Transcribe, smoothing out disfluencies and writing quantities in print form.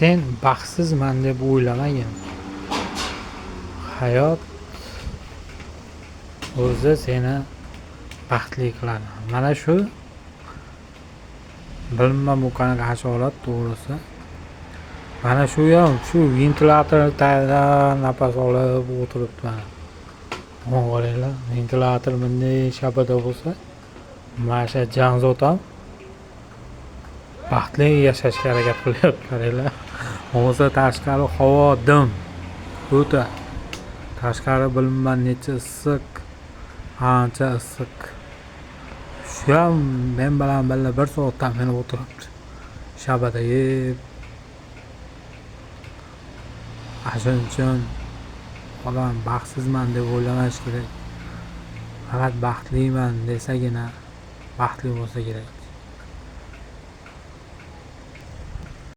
Sen baxtsizman deb o'ylamagin. Hayot o'zi seni baxtli qiladi. Mana shu bilmam bu qanaqa hasharot to'g'risi. Mana shu ham shu ventilyator tagida nafas olib o'tiribman. Qaranglar, ventilyator bunday shabada bo'lsa, mana shu jonzot ham baxtli yashashga harakat qilyapti. Qaranglar. Hozir tashqari havo dim. O'ta. Tashqari bilmam necha issiq. Ancha issiq. Shu ham men bilan birga 1 soatdan beri o'tiribdi. Shabada yeb. Shuning uchun odam baxtsizman deb o'ylamash kerak. Faqat baxtliman desagina baxtli bo'lsa kerak.